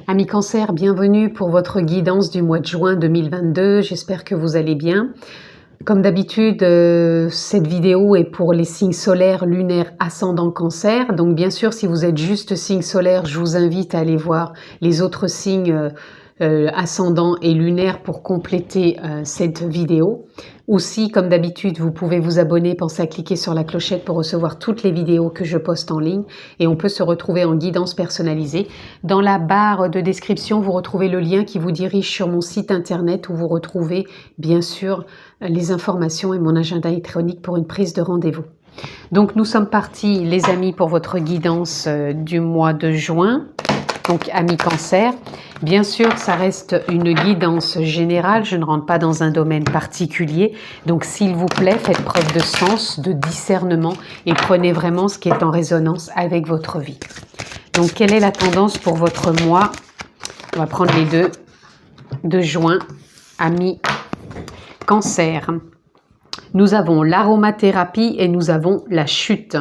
Amis Cancer, bienvenue pour votre guidance du mois de juin 2022. J'espère que vous allez bien. Comme d'habitude, cette vidéo est pour les signes solaires, lunaires, ascendant Cancer. Donc bien sûr, si vous êtes juste signe solaire, je vous invite à aller voir les autres signes ascendant et lunaire pour compléter cette vidéo. Aussi, comme d'habitude, vous pouvez vous abonner, pensez à cliquer sur la clochette pour recevoir toutes les vidéos que je poste en ligne et on peut se retrouver en guidance personnalisée. Dans la barre de description, vous retrouvez le lien qui vous dirige sur mon site internet où vous retrouvez bien sûr les informations et mon agenda électronique pour une prise de rendez-vous. Donc nous sommes partis les amis pour votre guidance du mois de juin. Donc, amis Cancer, bien sûr, ça reste une guidance générale. Je ne rentre pas dans un domaine particulier. Donc, s'il vous plaît, faites preuve de sens, de discernement et prenez vraiment ce qui est en résonance avec votre vie. Donc, quelle est la tendance pour votre mois? On va prendre les deux de juin, amis Cancer. Nous avons l'aromathérapie et nous avons la chute.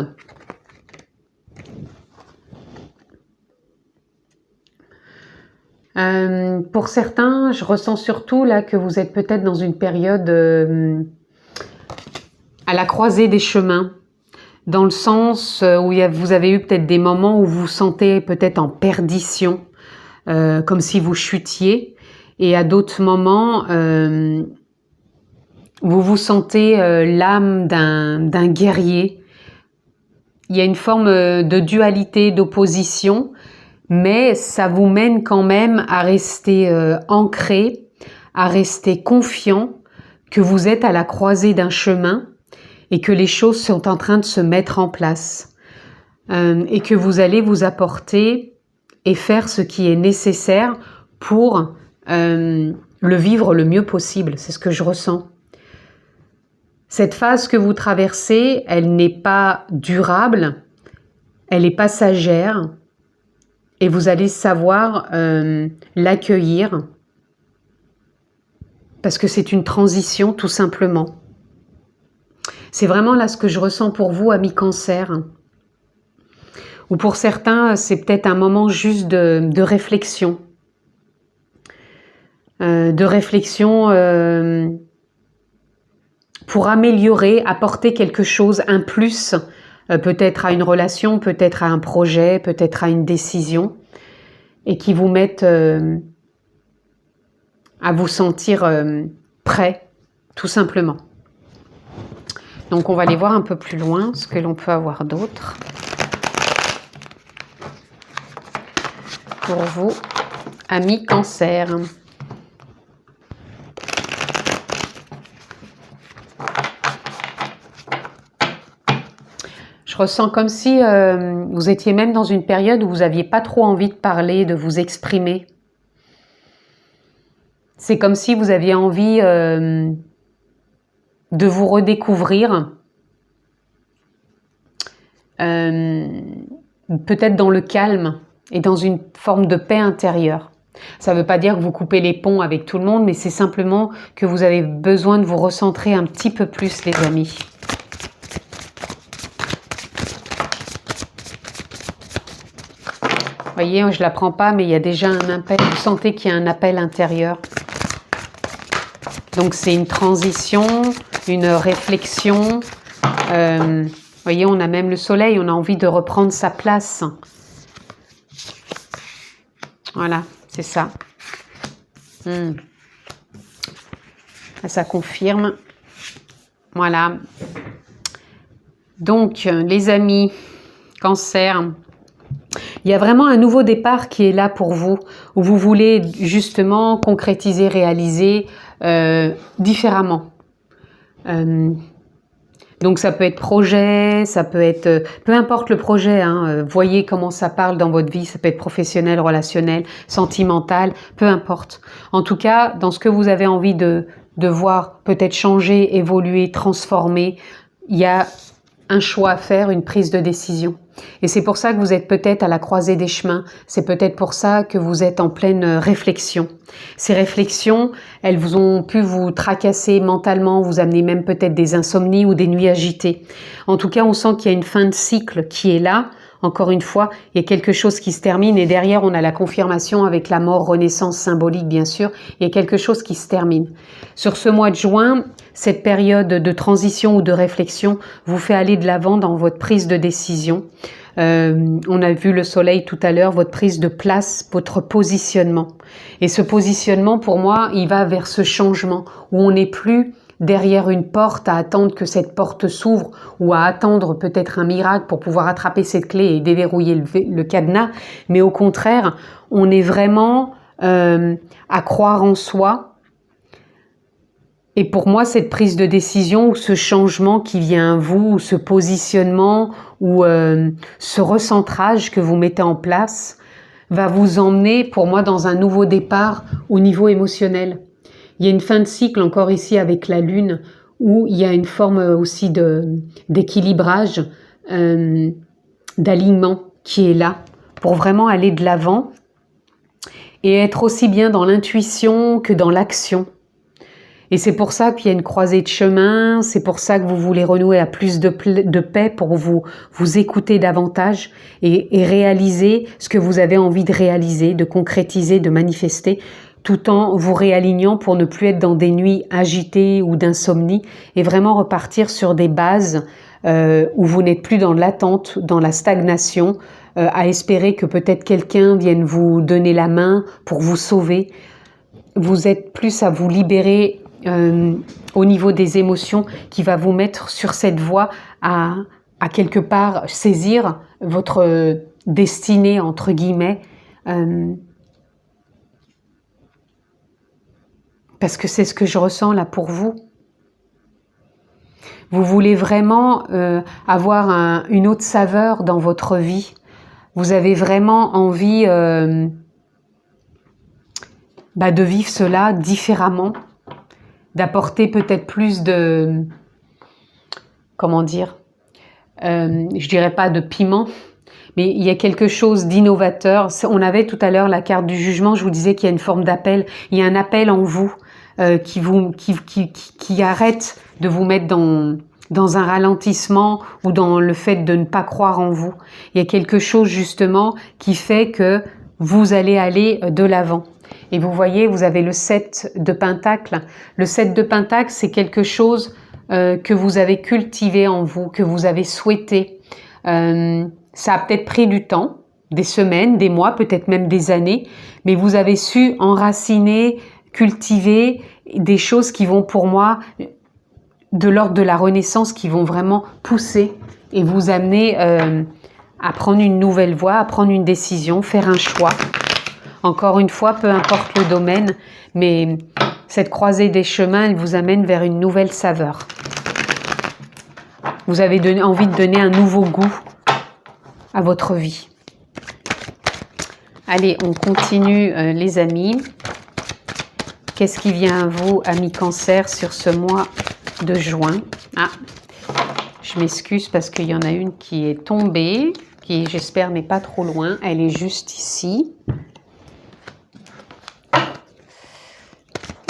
Pour certains, je ressens surtout là que vous êtes peut-être dans une période à la croisée des chemins, dans le sens où vous avez eu peut-être des moments où vous vous sentez peut-être en perdition, comme si vous chutiez, et à d'autres moments, vous vous sentez l'âme d'un guerrier. Il y a une forme de dualité, d'opposition, mais ça vous mène quand même à rester ancré, à rester confiant que vous êtes à la croisée d'un chemin et que les choses sont en train de se mettre en place et que vous allez vous apporter et faire ce qui est nécessaire pour le vivre le mieux possible. C'est ce que je ressens. Cette phase que vous traversez, elle n'est pas durable, elle est passagère. Et vous allez savoir l'accueillir parce que c'est une transition tout simplement. C'est vraiment là ce que je ressens pour vous, amis Cancer. Ou pour certains, c'est peut-être un moment juste de réflexion. Pour améliorer, apporter quelque chose, un plus, peut-être à une relation, peut-être à un projet, peut-être à une décision, et qui vous mettent à vous sentir prêt, tout simplement. Donc on va aller voir un peu plus loin ce que l'on peut avoir d'autre. Pour vous, amis Cancer. Je ressens comme si vous étiez même dans une période où vous n'aviez pas trop envie de parler, de vous exprimer. C'est comme si vous aviez envie de vous redécouvrir, peut-être dans le calme et dans une forme de paix intérieure. Ça ne veut pas dire que vous coupez les ponts avec tout le monde, mais c'est simplement que vous avez besoin de vous recentrer un petit peu plus, les amis. Vous voyez, je ne la prends pas, mais il y a déjà un appel. Vous sentez qu'il y a un appel intérieur. Donc, c'est une transition, une réflexion. Vous voyez, on a même le soleil, on a envie de reprendre sa place. Voilà, c'est ça. Ça confirme. Voilà. Donc, les amis, Cancer, il y a vraiment un nouveau départ qui est là pour vous, où vous voulez justement concrétiser, réaliser différemment. Donc ça peut être projet, ça peut être, peu importe le projet, hein, voyez comment ça parle dans votre vie, ça peut être professionnel, relationnel, sentimental, peu importe. En tout cas, dans ce que vous avez envie de voir peut-être changer, évoluer, transformer, il y a un choix à faire, une prise de décision. Et c'est pour ça que vous êtes peut-être à la croisée des chemins, c'est peut-être pour ça que vous êtes en pleine réflexion. Ces réflexions, elles vous ont pu vous tracasser mentalement, vous amener même peut-être des insomnies ou des nuits agitées. En tout cas, on sent qu'il y a une fin de cycle qui est là, encore une fois, il y a quelque chose qui se termine et derrière on a la confirmation avec la mort, renaissance symbolique bien sûr, il y a quelque chose qui se termine. Sur ce mois de juin, cette période de transition ou de réflexion vous fait aller de l'avant dans votre prise de décision. On a vu le soleil tout à l'heure, votre prise de place, votre positionnement. Et ce positionnement, pour moi, il va vers ce changement où on n'est plus derrière une porte à attendre que cette porte s'ouvre ou à attendre peut-être un miracle pour pouvoir attraper cette clé et déverrouiller le cadenas, mais au contraire, on est vraiment à croire en soi. Et pour moi, cette prise de décision ou ce changement qui vient à vous, ou ce positionnement ou ce recentrage que vous mettez en place va vous emmener, pour moi, dans un nouveau départ au niveau émotionnel. Il y a une fin de cycle encore ici avec la Lune où il y a une forme aussi d'équilibrage, d'alignement qui est là pour vraiment aller de l'avant et être aussi bien dans l'intuition que dans l'action. Et c'est pour ça qu'il y a une croisée de chemin, c'est pour ça que vous voulez renouer à plus de paix pour vous écouter davantage et réaliser ce que vous avez envie de réaliser, de concrétiser, de manifester, tout en vous réalignant pour ne plus être dans des nuits agitées ou d'insomnie et vraiment repartir sur des bases où vous n'êtes plus dans l'attente, dans la stagnation, à espérer que peut-être quelqu'un vienne vous donner la main pour vous sauver. Vous êtes plus à vous libérer au niveau des émotions qui va vous mettre sur cette voie à quelque part saisir votre destinée entre guillemets parce que c'est ce que je ressens là pour vous. Vous voulez vraiment avoir une autre saveur dans votre vie. Vous avez vraiment envie de vivre cela différemment, d'apporter peut-être plus de, comment dire, je dirais pas de piment, mais il y a quelque chose d'innovateur. On avait tout à l'heure la carte du jugement, je vous disais qu'il y a une forme d'appel, il y a un appel en vous qui arrête de vous mettre dans un ralentissement ou dans le fait de ne pas croire en vous. Il y a quelque chose justement qui fait que vous allez aller de l'avant. Et vous voyez, vous avez le 7 de Pentacles. Le 7 de Pentacles, c'est quelque chose que vous avez cultivé en vous, que vous avez souhaité. Ça a peut-être pris du temps, des semaines, des mois, peut-être même des années, mais vous avez su enraciner, cultiver des choses qui vont pour moi de l'ordre de la renaissance, qui vont vraiment pousser et vous amener à prendre une nouvelle voie, à prendre une décision, faire un choix. Encore une fois, peu importe le domaine, mais cette croisée des chemins, elle vous amène vers une nouvelle saveur. Vous avez envie de donner un nouveau goût à votre vie. Allez, on continue les amis. Qu'est-ce qui vient à vous, amis Cancer, sur ce mois de juin? Ah, je m'excuse parce qu'il y en a une qui est tombée, qui j'espère n'est pas trop loin. Elle est juste ici.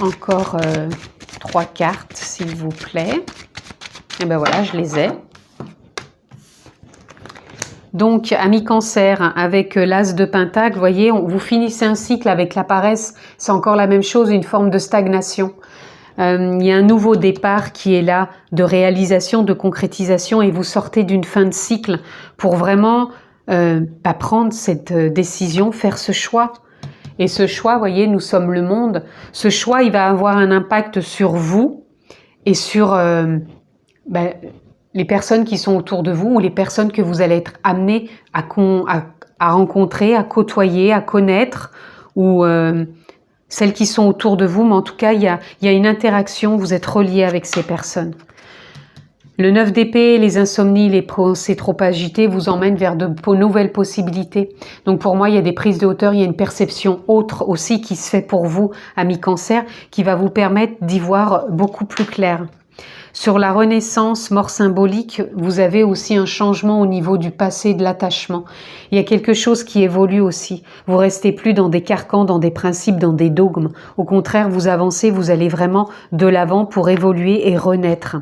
Encore 3 cartes, s'il vous plaît. Et ben voilà, je les ai. Donc, amis Cancer, avec l'As de Pentacle, vous voyez, vous finissez un cycle avec la paresse. C'est encore la même chose, une forme de stagnation. Il y a un nouveau départ qui est là, de réalisation, de concrétisation, et vous sortez d'une fin de cycle pour vraiment prendre cette décision, faire ce choix. Et ce choix, vous voyez, nous sommes le monde. Ce choix, il va avoir un impact sur vous et sur les personnes qui sont autour de vous ou les personnes que vous allez être amenés à rencontrer, à côtoyer, à connaître ou celles qui sont autour de vous. Mais en tout cas, il y a une interaction, vous êtes reliés avec ces personnes. Le 9 d'épée, les insomnies, les pensées trop agitées vous emmènent vers de nouvelles possibilités. Donc pour moi, il y a des prises de hauteur, il y a une perception autre aussi qui se fait pour vous, amis Cancer, qui va vous permettre d'y voir beaucoup plus clair. Sur la renaissance, mort symbolique, vous avez aussi un changement au niveau du passé, de l'attachement. Il y a quelque chose qui évolue aussi. Vous restez plus dans des carcans, dans des principes, dans des dogmes. Au contraire, vous avancez, vous allez vraiment de l'avant pour évoluer et renaître.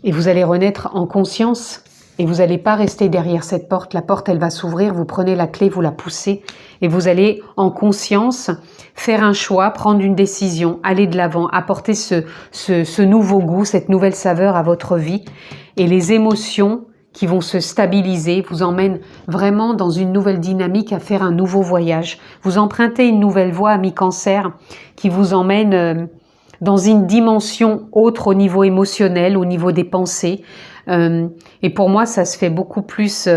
Et vous allez renaître en conscience Et vous n'allez pas rester derrière cette porte. La porte, elle va s'ouvrir. Vous prenez la clé, vous la poussez. Et vous allez, en conscience, faire un choix, prendre une décision, aller de l'avant, apporter ce nouveau goût, cette nouvelle saveur à votre vie. Et les émotions qui vont se stabiliser vous emmènent vraiment dans une nouvelle dynamique à faire un nouveau voyage. Vous empruntez une nouvelle voie, ami Cancer, qui vous emmène dans une dimension autre au niveau émotionnel, au niveau des pensées. Et pour moi, ça se fait beaucoup plus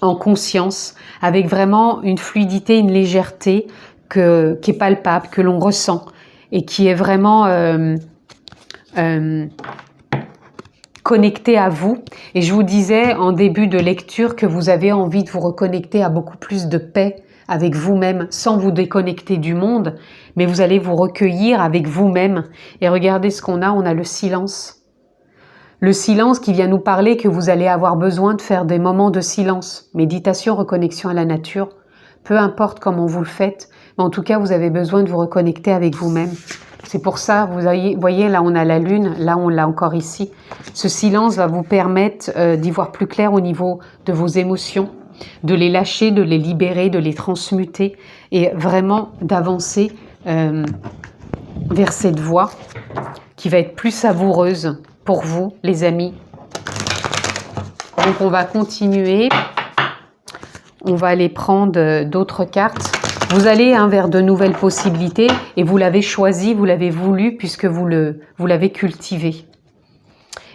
en conscience, avec vraiment une fluidité, une légèreté qui est palpable, que l'on ressent et qui est vraiment connecté à vous. Et je vous disais en début de lecture que vous avez envie de vous reconnecter à beaucoup plus de paix avec vous-même, sans vous déconnecter du monde, mais vous allez vous recueillir avec vous-même. Et regardez ce qu'on a, on a le silence. Le silence qui vient nous parler que vous allez avoir besoin de faire des moments de silence, méditation, reconnexion à la nature, peu importe comment vous le faites, mais en tout cas, vous avez besoin de vous reconnecter avec vous-même. C'est pour ça, vous voyez, là on a la lune, là on l'a encore ici. Ce silence va vous permettre d'y voir plus clair au niveau de vos émotions, de les lâcher, de les libérer, de les transmuter et vraiment d'avancer vers cette voie qui va être plus savoureuse pour vous, les amis. Donc on va continuer. On va aller prendre d'autres cartes. Vous allez vers de nouvelles possibilités et vous l'avez choisi, vous l'avez voulu puisque vous l'avez cultivé.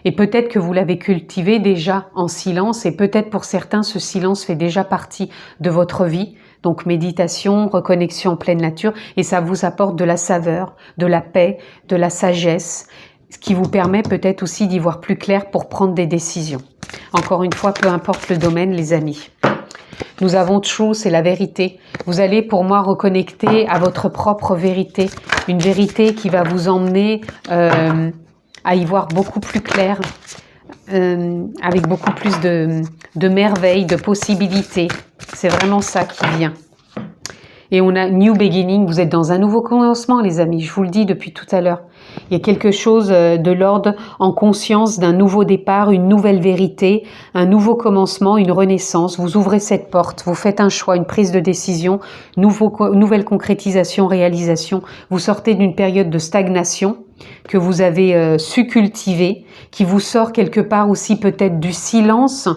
Et peut-être que vous l'avez cultivé déjà en silence et peut-être pour certains ce silence fait déjà partie de votre vie. Donc méditation, reconnexion en pleine nature et ça vous apporte de la saveur, de la paix, de la sagesse, ce qui vous permet peut-être aussi d'y voir plus clair pour prendre des décisions. Encore une fois, peu importe le domaine, les amis. Nous avons True, c'est la vérité. Vous allez pour moi reconnecter à votre propre vérité. Une vérité qui va vous emmener à y voir beaucoup plus clair, avec beaucoup plus de merveilles, de possibilités. C'est vraiment ça qui vient. Et on a New Beginning, vous êtes dans un nouveau commencement les amis, je vous le dis depuis tout à l'heure. Il y a quelque chose de l'ordre en conscience d'un nouveau départ, une nouvelle vérité, un nouveau commencement, une renaissance. Vous ouvrez cette porte, vous faites un choix, une prise de décision, nouvelle concrétisation, réalisation. Vous sortez d'une période de stagnation que vous avez su cultiver, qui vous sort quelque part aussi peut-être du silence,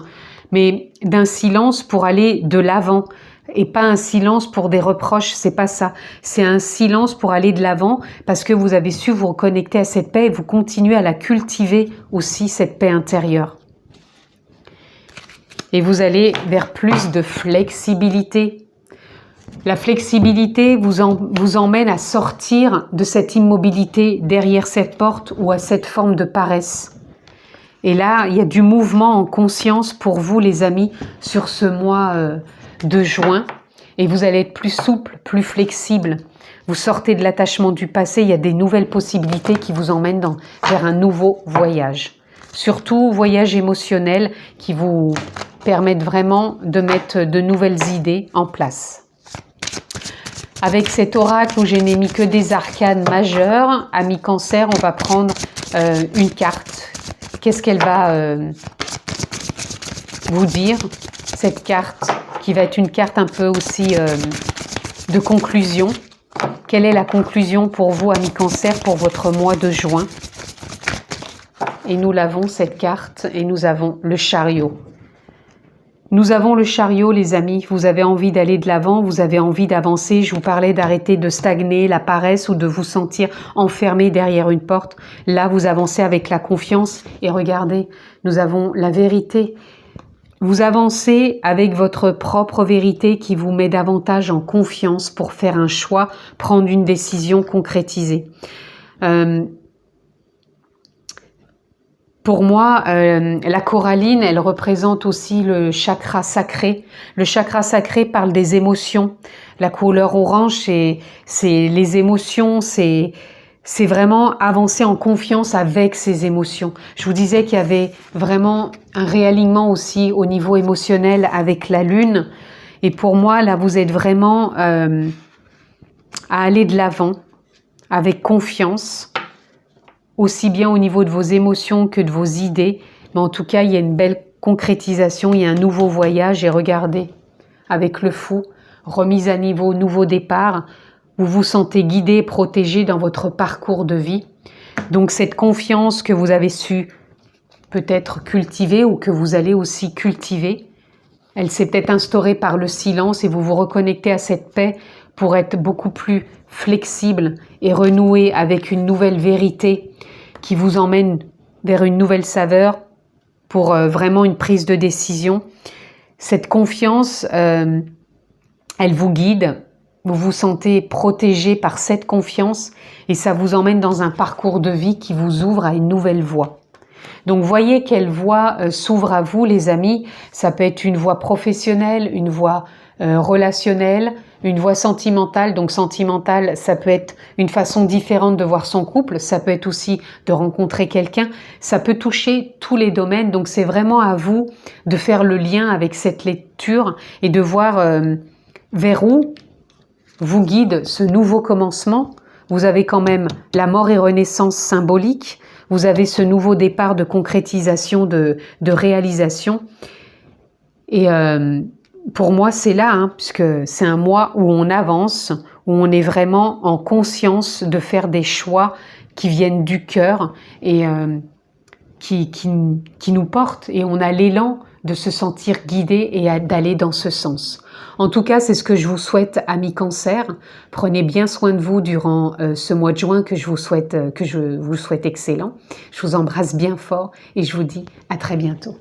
mais d'un silence pour aller de l'avant. Et pas un silence pour des reproches, c'est pas ça. C'est un silence pour aller de l'avant parce que vous avez su vous reconnecter à cette paix et vous continuez à la cultiver aussi, cette paix intérieure. Et vous allez vers plus de flexibilité. La flexibilité vous emmène à sortir de cette immobilité derrière cette porte ou à cette forme de paresse. Et là, il y a du mouvement en conscience pour vous, les amis, sur ce mois de juin. Et vous allez être plus souple, plus flexible. Vous sortez de l'attachement du passé. Il y a des nouvelles possibilités qui vous emmènent vers un nouveau voyage. Surtout, voyage émotionnel qui vous permettent vraiment de mettre de nouvelles idées en place. Avec cet oracle où je n'ai mis que des arcanes majeures, ami Cancer, on va prendre une carte. Qu'est-ce qu'elle va vous dire, cette carte, qui va être une carte un peu aussi de conclusion. Quelle est la conclusion pour vous, ami Cancer, pour votre mois de juin? Et nous l'avons, cette carte, et nous avons le chariot. Nous avons le chariot, les amis. Vous avez envie d'aller de l'avant, vous avez envie d'avancer. Je vous parlais d'arrêter de stagner, la paresse ou de vous sentir enfermé derrière une porte. Là, vous avancez avec la confiance. Et regardez, nous avons la vérité. Vous avancez avec votre propre vérité qui vous met davantage en confiance pour faire un choix, prendre une décision concrétisée. Pour moi, la coralline, elle représente aussi le chakra sacré. Le chakra sacré parle des émotions. La couleur orange, c'est les émotions, c'est vraiment avancer en confiance avec ses émotions. Je vous disais qu'il y avait vraiment un réalignement aussi au niveau émotionnel avec la lune. Et pour moi, là, vous êtes vraiment à aller de l'avant avec confiance, aussi bien au niveau de vos émotions que de vos idées. Mais en tout cas, il y a une belle concrétisation, il y a un nouveau voyage et regardez, avec le fou, remise à niveau, nouveau départ, vous vous sentez guidé, protégé dans votre parcours de vie. Donc cette confiance que vous avez su peut-être cultiver ou que vous allez aussi cultiver, elle s'est peut-être instaurée par le silence et vous vous reconnectez à cette paix pour être beaucoup plus flexible et renouer avec une nouvelle vérité qui vous emmène vers une nouvelle saveur pour vraiment une prise de décision. Cette confiance, elle vous guide, vous vous sentez protégé par cette confiance et ça vous emmène dans un parcours de vie qui vous ouvre à une nouvelle voie. Donc voyez quelle voie s'ouvre à vous les amis, ça peut être une voie professionnelle, une voie relationnelle, une voie sentimentale. Donc sentimentale, ça peut être une façon différente de voir son couple, ça peut être aussi de rencontrer quelqu'un, ça peut toucher tous les domaines. Donc c'est vraiment à vous de faire le lien avec cette lecture et de voir vers où vous guide ce nouveau commencement. Vous avez quand même la mort et renaissance symbolique, vous avez ce nouveau départ de concrétisation, de réalisation. Et pour moi, c'est là, puisque c'est un mois où on avance, où on est vraiment en conscience de faire des choix qui viennent du cœur et qui nous portent. Et on a l'élan de se sentir guidé et d'aller dans ce sens. En tout cas, c'est ce que je vous souhaite, amis Cancer. Prenez bien soin de vous durant ce mois de juin que je vous souhaite excellent. Je vous embrasse bien fort et je vous dis à très bientôt.